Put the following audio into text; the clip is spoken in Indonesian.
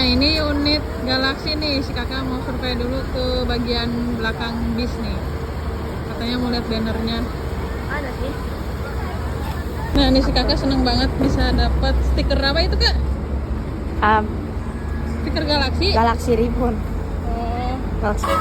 ini unit Galaxy nih, si kakak mau survei dulu ke bagian belakang bis nih. Katanya mau lihat bannernya. Ada sih. Nah ini si kakak seneng banget bisa dapat stiker apa itu kak? Stiker Galaxy? Galaxy Ribbon. Oh. Galaxy.